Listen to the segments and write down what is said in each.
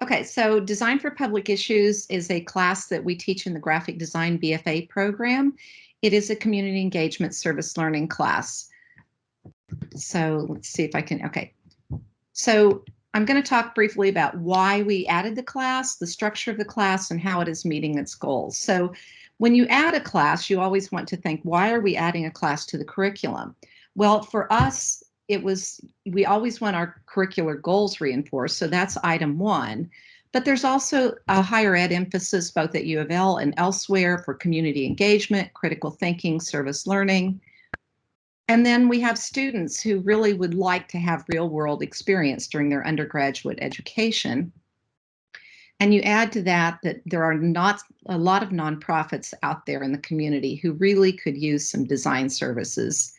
Okay, so Design for Public Issues is a class that we teach in the Graphic Design BFA program. It is a community engagement service learning class. So let's see if I can, okay. So I'm going to talk briefly about why we added the class, the structure of the class, and how it is meeting its goals. So when you add a class, you always want to think, why are we adding a class to the curriculum? Well, for us, we always want our curricular goals reinforced, so that's item one. But there's also a higher ed emphasis both at UofL and elsewhere for community engagement, critical thinking, service learning. And then we have students who really would like to have real world experience during their undergraduate education. And you add to that that there are not a lot of nonprofits out there in the community who really could use some design services.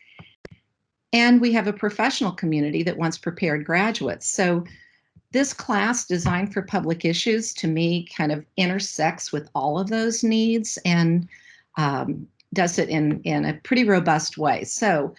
And we have a professional community that wants prepared graduates. So this class, Design for Public Issues, to me kind of intersects with all of those needs and does it in a pretty robust way. So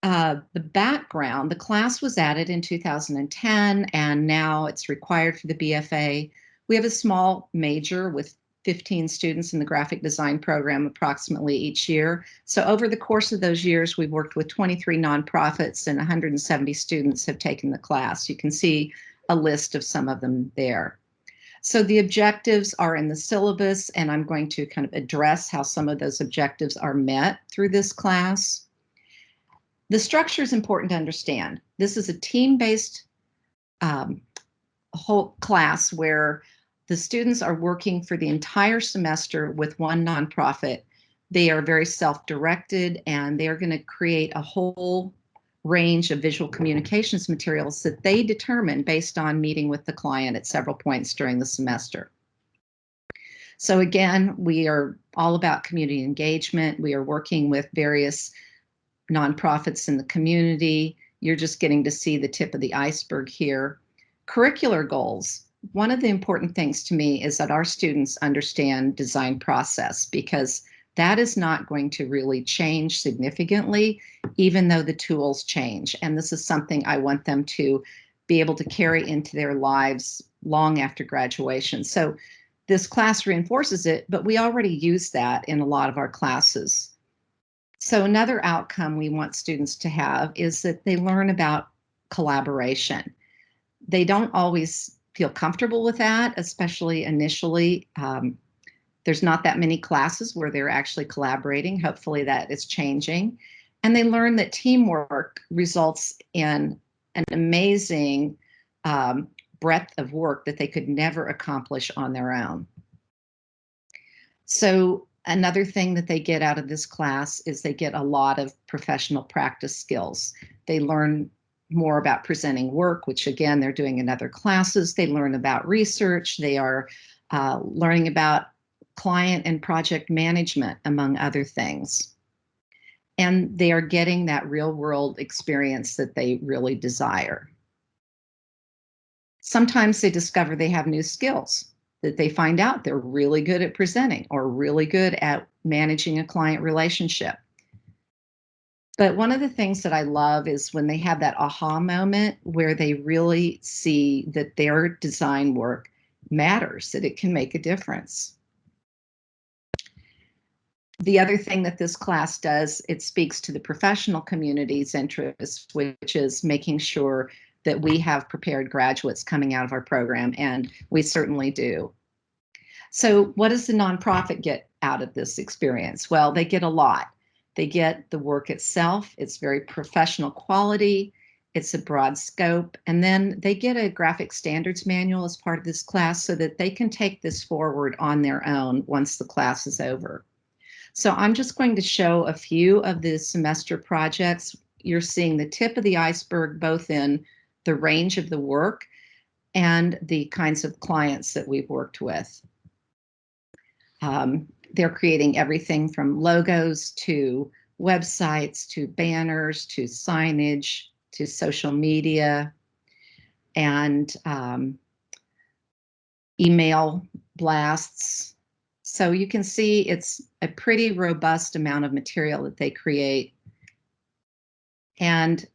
the background, the class was added in 2010, and now it's required for the BFA. We have a small major with 15 students in the graphic design program approximately each year. So over the course of those years, we've worked with 23 nonprofits and 170 students have taken the class. You can see a list of some of them there. So the objectives are in the syllabus, and I'm going to kind of address how some of those objectives are met through this class. The structure is important to understand. This is a team-based whole class where the students are working for the entire semester with one nonprofit. They are very self-directed, and they are going to create a whole range of visual communications materials that they determine based on meeting with the client at several points during the semester. So again, we are all about community engagement. We are working with various nonprofits in the community. You're just getting to see the tip of the iceberg here. Curricular goals. One of the important things to me is that our students understand design process, because that is not going to really change significantly, even though the tools change. And this is something I want them to be able to carry into their lives long after graduation. So this class reinforces it, but we already use that in a lot of our classes. So another outcome we want students to have is that they learn about collaboration. They don't always feel comfortable with that, especially initially. There's not that many classes where they're actually collaborating. Hopefully that is changing. And they learn that teamwork results in an amazing breadth of work that they could never accomplish on their own. So another thing that they get out of this class is they get a lot of professional practice skills. They learn more about presenting work, which again, they're doing in other classes. They learn about research. They are learning about client and project management, among other things. And they are getting that real world experience that they really desire. Sometimes they discover they have new skills, that they find out they're really good at presenting or really good at managing a client relationship. But one of the things that I love is when they have that aha moment where they really see that their design work matters, that it can make a difference. The other thing that this class does, it speaks to the professional community's interests, which is making sure that we have prepared graduates coming out of our program, and we certainly do. So what does the nonprofit get out of this experience? Well, they get a lot. They get the work itself. It's very professional quality. It's a broad scope. And then they get a graphic standards manual as part of this class so that they can take this forward on their own once the class is over. So I'm just going to show a few of the semester projects. You're seeing the tip of the iceberg, both in the range of the work and the kinds of clients that we've worked with. They're creating everything from logos to websites to banners to signage to social media and email blasts. So you can see it's a pretty robust amount of material that they create. And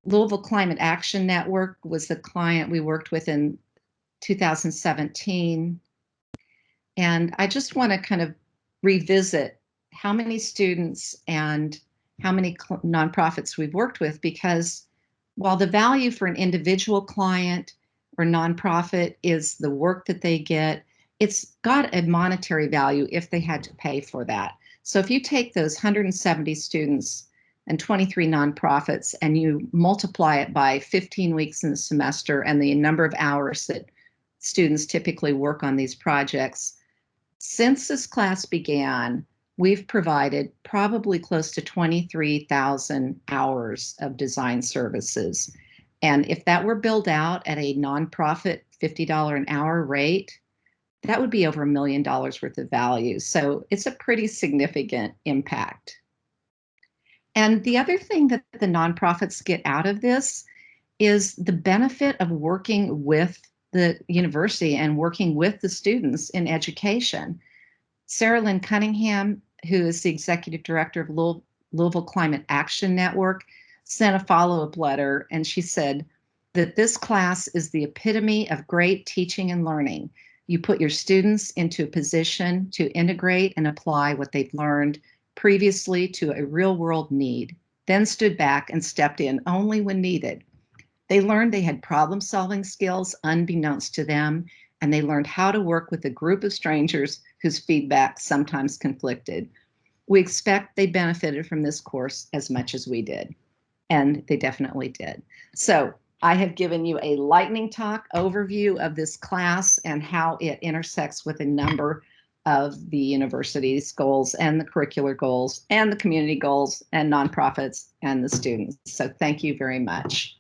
Louisville Climate Action Network was the client we worked with in 2017. And I just want to kind of revisit how many students and how many nonprofits we've worked with, because while the value for an individual client or nonprofit is the work that they get, it's got a monetary value if they had to pay for that. So if you take those 170 students and 23 nonprofits and you multiply it by 15 weeks in the semester and the number of hours that students typically work on these projects, since this class began, we've provided probably close to 23,000 hours of design services. And if that were billed out at a nonprofit $50 an hour rate, that would be over $1 million worth of value. So it's a pretty significant impact. And the other thing that the nonprofits get out of this is the benefit of working with the university and working with the students in education. Sarah Lynn Cunningham, who is the executive director of Louisville Climate Action Network, sent a follow-up letter, and she said that this class is the epitome of great teaching and learning. You put your students into a position to integrate and apply what they've learned previously to a real-world need, then stood back and stepped in only when needed. They learned they had problem-solving skills unbeknownst to them, and they learned how to work with a group of strangers whose feedback sometimes conflicted. We expect they benefited from this course as much as we did, and they definitely did. So I have given you a lightning talk overview of this class and how it intersects with a number of the university's goals and the curricular goals and the community goals and nonprofits and the students. So thank you very much.